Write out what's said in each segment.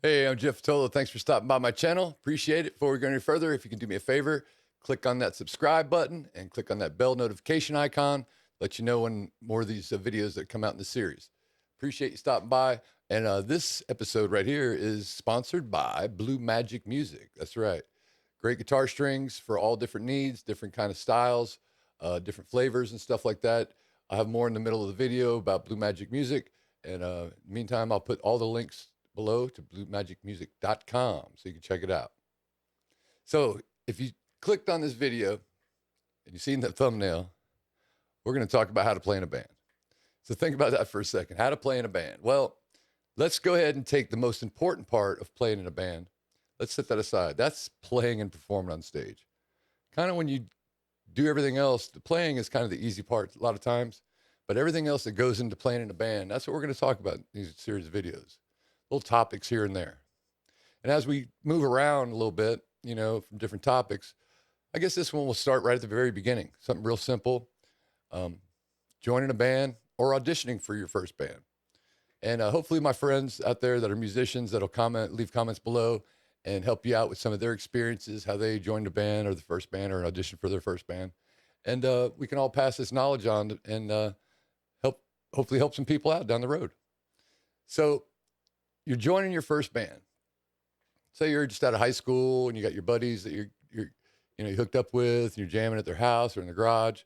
Hey, I'm Jeff Vitolo. Thanks for stopping by my channel. Appreciate it. Before we go any further, if you can do me a favor, click on that subscribe button and click on that bell notification icon. Let you know when more of these videos that come out in the series. Appreciate you stopping by. And this episode right here is sponsored by Blue Magic Music. That's right. Great guitar strings for all different needs, different kind of styles, different flavors and stuff like that. I have more in the middle of the video about Blue Magic Music. And meantime, I'll put all the links below to bluemagicmusic.com so you can check it out. So if you clicked on this video and you've seen the thumbnail, we're going to talk about how to play in a band. So think about that for a second. How to play in a band. Well, let's go ahead and take the most important part of playing in a band. Let's set that aside. That's playing and performing on stage. Kind of when you do everything else, the playing is kind of the easy part a lot of times, but everything else that goes into playing in a band, that's what we're going to talk about in these series of videos. Little topics here and there. And as we move around a little bit, from different topics, I guess this one will start right at the very beginning. Something real simple. Joining a band or auditioning for your first band. And hopefully my friends out there that are musicians that'll leave comments below and help you out with some of their experiences, how they joined a band or the first band or an audition for their first band. And we can all pass this knowledge on and hopefully help some people out down the road. So you're joining your first band. Say you're just out of high school and you got your buddies that you're hooked up with, and you're jamming at their house or in the garage,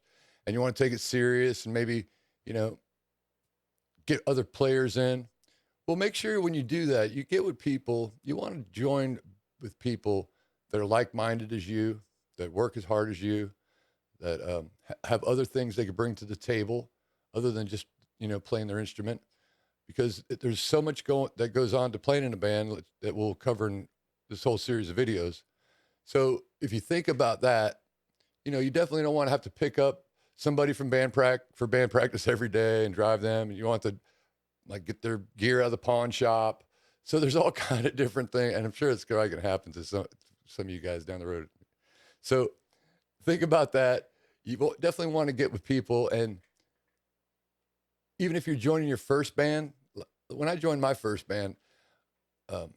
and you want to take it serious and maybe, get other players in. Well, make sure when you do that, you get with people, you want to join with people that are like-minded as you, that work as hard as you, that have other things they could bring to the table other than just, playing their instrument. Because there's so much that goes on to playing in a band that we'll cover in this whole series of videos. So if you think about that, you definitely don't want to have to pick up somebody from band practice every day and drive them. And you want to get their gear out of the pawn shop. So there's all kind of different things, and I'm sure it's probably going to happen to some of you guys down the road. So think about that. You definitely want to get with people, and even if you're joining your first band, when I joined my first band, I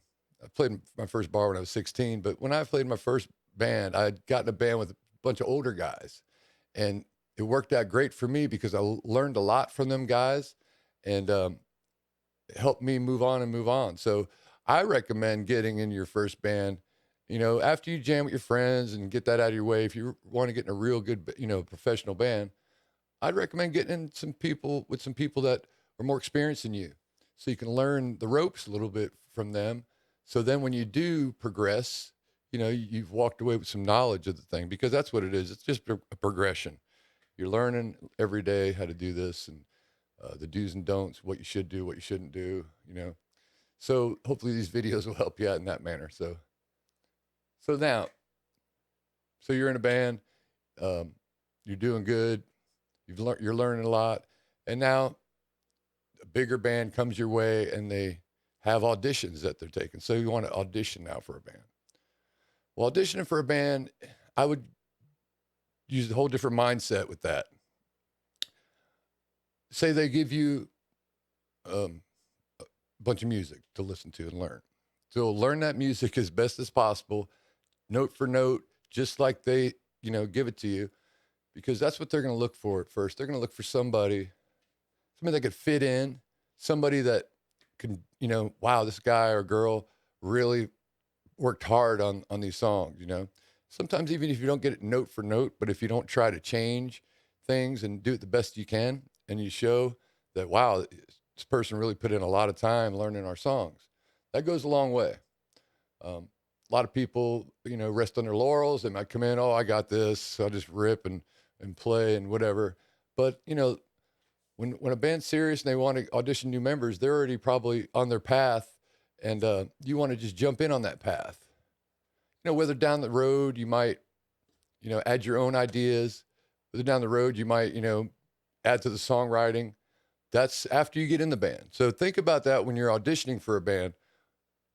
played in my first bar when I was 16, but when I played in my first band, I had gotten a band with a bunch of older guys, and it worked out great for me because I learned a lot from them guys, and it helped me move on and move on. So I recommend getting in your first band, after you jam with your friends and get that out of your way. If you want to get in a real good, professional band, I'd recommend getting in some people that are more experienced than you, so you can learn the ropes a little bit from them. So then when you do progress, you've walked away with some knowledge of the thing, because that's what it is. It's just a progression. You're learning every day how to do this, and the do's and don'ts, what you should do, what you shouldn't do, So hopefully these videos will help you out in that manner. So you're in a band, you're doing good. You're learning a lot, and now a bigger band comes your way, and they have auditions that they're taking. So you want to audition now for a band. Well, auditioning for a band, I would use a whole different mindset with that. Say they give you a bunch of music to listen to and learn. So learn that music as best as possible, note for note, just like they, give it to you. Because that's what they're going to look for at first. They're going to look for somebody that could fit in, somebody that can, wow, this guy or girl really worked hard on these songs, Sometimes even if you don't get it note for note, but if you don't try to change things and do it the best you can, and you show that, wow, this person really put in a lot of time learning our songs, that goes a long way. A lot of people, rest on their laurels. They might come in, oh, I got this, I'll just rip and play and whatever. But, when a band's serious and they want to audition new members, they're already probably on their path, and you want to just jump in on that path. Whether down the road you might, add your own ideas, whether down the road you might, add to the songwriting. That's after you get in the band. So think about that when you're auditioning for a band,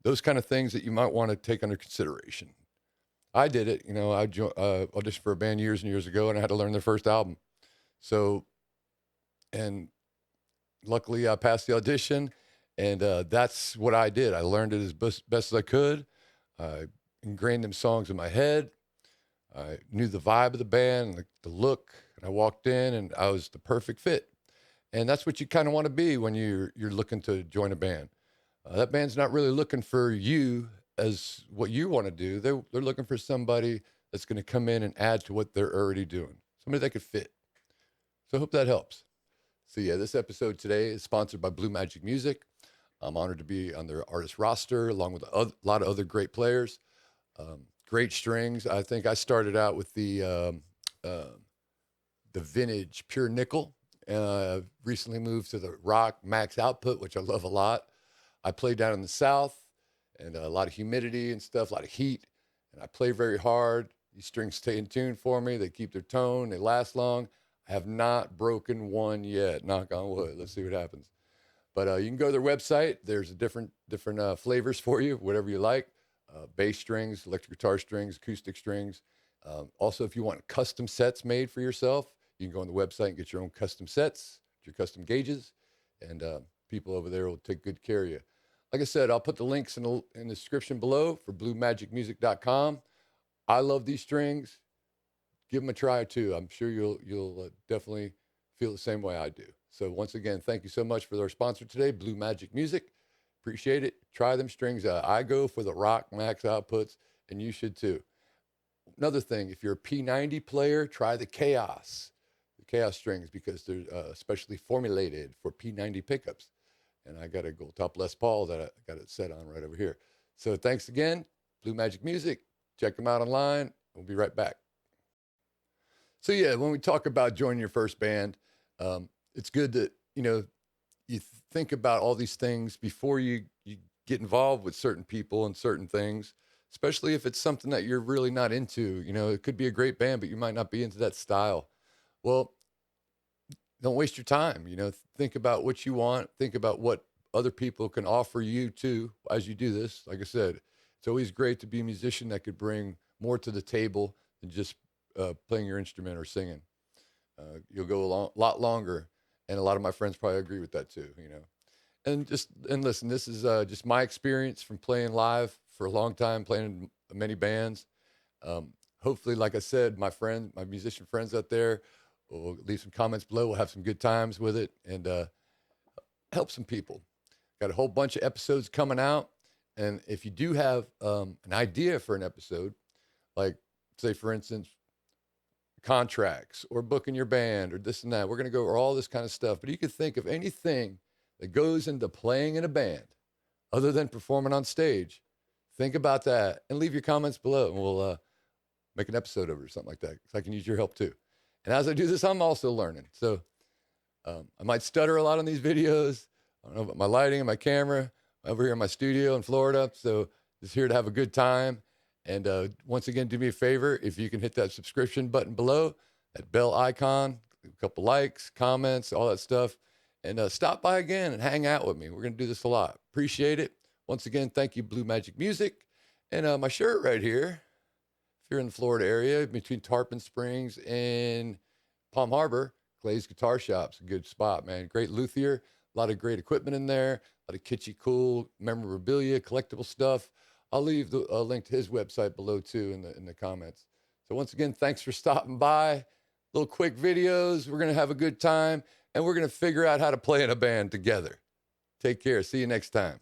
those kind of things that you might want to take under consideration. I did it. I auditioned for a band years and years ago, and I had to learn their first album. So, and luckily I passed the audition, And that's what I did. I learned it as best as I could. I ingrained them songs in my head. I knew the vibe of the band, the look, and I walked in and I was the perfect fit. And that's what you kind of want to be when you're looking to join a band. That band's not really looking for you as what you want to do. They're looking for somebody that's going to come in and add to what they're already doing. Somebody that could fit. So I hope that helps. So yeah, this episode today is sponsored by Blue Magic Music. I'm honored to be on their artist roster along with a lot of other great players. Great strings. I think I started out with the vintage pure nickel. I've recently moved to the rock max output, which I love a lot. I play down in the South and a lot of humidity and stuff, a lot of heat. And I play very hard. These strings stay in tune for me. They keep their tone. They last long. I have not broken one yet. Knock on wood. Let's see what happens. But you can go to their website. There's different flavors for you, whatever you like. Bass strings, electric guitar strings, acoustic strings. Also, if you want custom sets made for yourself, you can go on the website and get your own custom sets, your custom gauges, and people over there will take good care of you. Like I said, I'll put the links in the description below for bluemagicmusic.com. I love these strings. Give them a try too. I'm sure you'll definitely feel the same way I do. So once again, thank you so much for our sponsor today, Blue Magic Music. Appreciate it. Try them strings out. I go for the rock max outputs, and you should too. Another thing, if you're a P90 player, try the Chaos strings, because they're specially formulated for P90 pickups. And I got a gold top Les Paul that I got it set on right over here. So thanks again, Blue Magic Music. Check them out online. We'll be right back. So yeah, when we talk about joining your first band, it's good that, you think about all these things before you get involved with certain people and certain things, especially if it's something that you're really not into. It could be a great band, but you might not be into that style. Well, don't waste your time. Think about what you want. Think about what other people can offer you too as you do this. Like I said, it's always great to be a musician that could bring more to the table than just playing your instrument or singing. You'll go a lot longer, and a lot of my friends probably agree with that too. And listen, this is just my experience from playing live for a long time, playing in many bands. Hopefully, like I said, my musician friends out there will leave some comments below. We'll have some good times with it and help some people. Got a whole bunch of episodes coming out. And if you do have an idea for an episode, like say, for instance, contracts or booking your band or this and that, we're going to go over all this kind of stuff. But you could think of anything that goes into playing in a band other than performing on stage. Think about that and leave your comments below, and we'll make an episode of it or something like that, because I can use your help too. And as I do this, I'm also learning. So I might stutter a lot on these videos. I don't know about my lighting and my camera. I'm over here in my studio in Florida. So just here to have a good time. And once again, do me a favor. If you can hit that subscription button below, that bell icon, a couple likes, comments, all that stuff. And stop by again and hang out with me. We're going to do this a lot. Appreciate it. Once again, thank you, Blue Magic Music. And my shirt right here, if you're in the Florida area, between Tarpon Springs and Palm Harbor, Clay's Guitar Shop's a good spot, man. Great luthier, a lot of great equipment in there, a lot of kitschy, cool memorabilia, collectible stuff. I'll leave the link to his website below too in the comments. So once again, thanks for stopping by. Little quick videos. We're going to have a good time, and we're going to figure out how to play in a band together. Take care. See you next time.